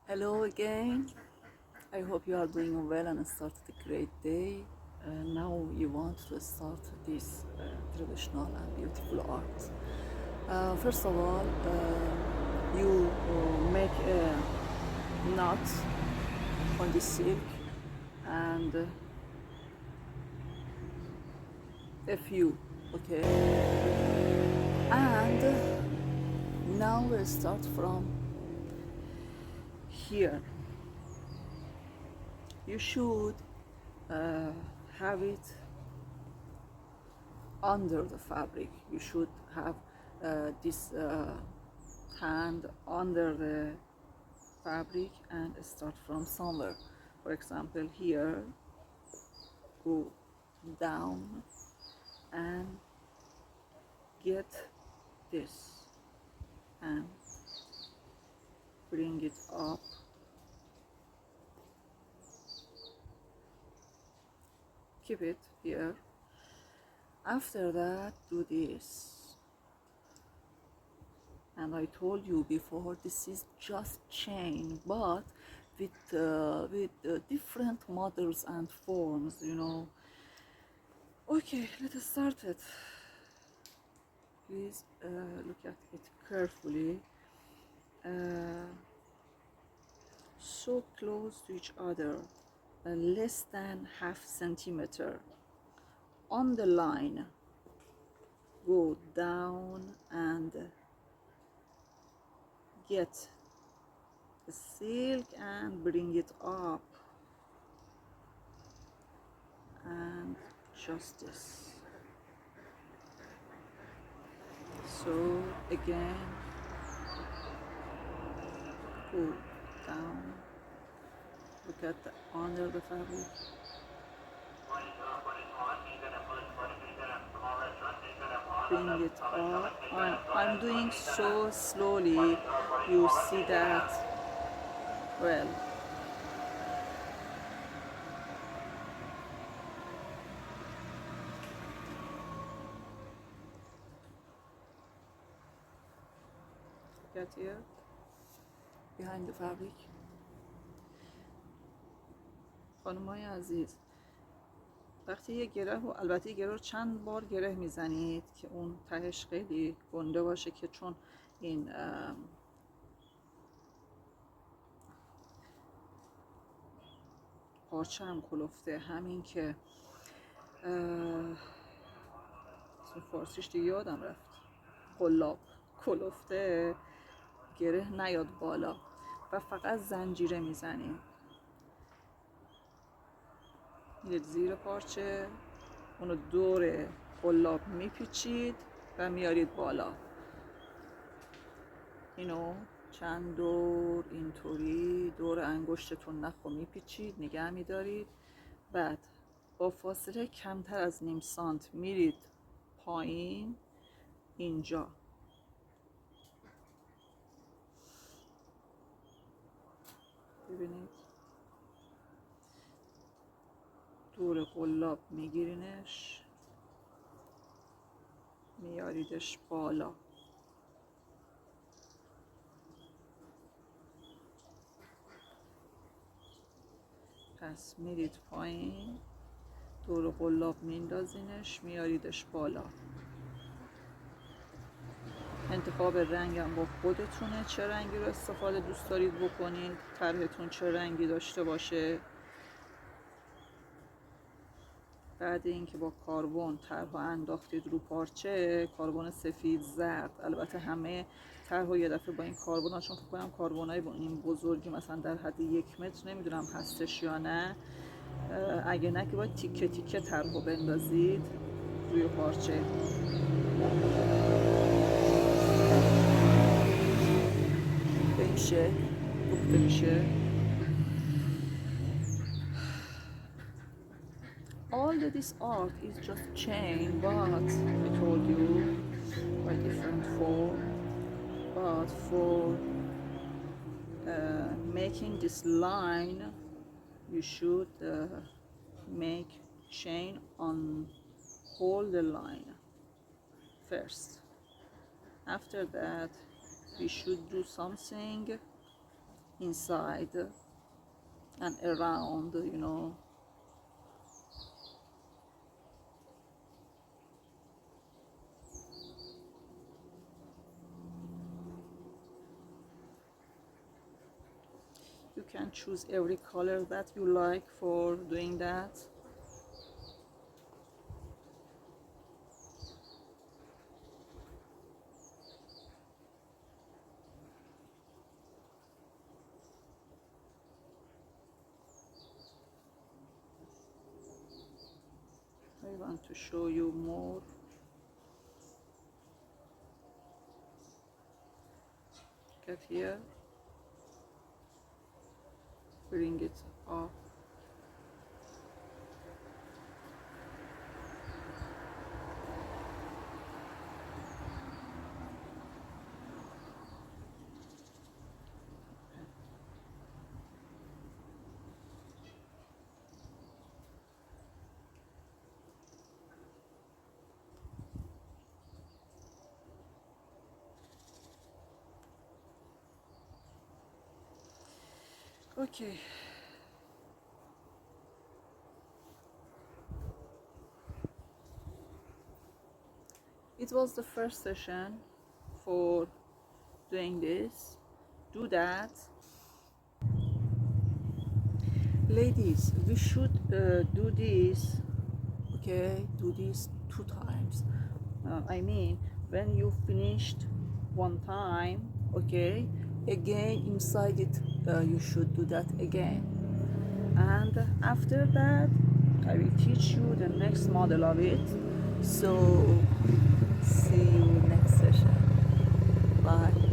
Hello again. I hope you are doing well and started a great day. Now you want to start this traditional and beautiful art. First of all, you make a knot on the silk and a few, okay? And now we'll start from here. You should have it under the fabric. You should have this hand under the fabric and start from somewhere. For example, here, go down and get this and bring it up. Keep it here. After that, do this. And I told you before, this is just chain, but with different models and forms, you know. Okay, let's start it. Please look at it carefully. So close to each other, less than half centimeter. On the line, go down and get the silk and bring it up, and just this. So again, go down, look at the under the fabric, bring it up. I'm doing so slowly, you see that well. Look at here, behind the fabric. خانمای عزیز، وقتی یه گره و البته یه گره رو چند بار گره میزنید که اون تهش خیلی گنده باشه، که چون این پارچه هم کلفته، همین که فارسیش دیگه یادم رفت، قلاب کلفته، گره نیاد بالا و فقط زنجیره میزنیم. میرید زیر پارچه، اونو دور قلاب میپیچید و میارید بالا. اینو چند دور اینطوری دور انگشتتون نخو میپیچید، نگه میدارید. بعد با فاصله کمتر از نیم سانت میرید پایین اینجا. ببینید دور قلاب میگیرینش، میاریدش بالا. پس میرید پایین، دور قلاب میندازینش، میاریدش بالا. انتخاب رنگم با خودتونه، چه رنگی رو استفاده دوست دارید بکنید، طرحتون چه رنگی داشته باشه. بعد اینکه با کاربن طرح انداختید رو پارچه، کاربن سفید زرد، البته همه طرح یه دفعه با این کاربن، چون فکر کنم کاربنای با این بزرگی مثلا در حد 1 متر، نمیدونم هستش یا نه، اگه نه که باید تیکه تیکه طرح بندازید روی پارچه. به این شکل دوخته میشه. All this art is just chain, but I told you by different form. But for making this line, you should make chain on hold the line first. After that, we should do something inside and around, you know. You can choose every color that you like for doing that. I want to show you more. Get here, bring it up. Okay. It was the first session for doing this. Do that. Ladies, we should do this, okay? Do this 2 times. I mean, when you finished one time, okay, again inside it, you should do that again. And after that, I will teach you the next model of it. So see you next session. Bye.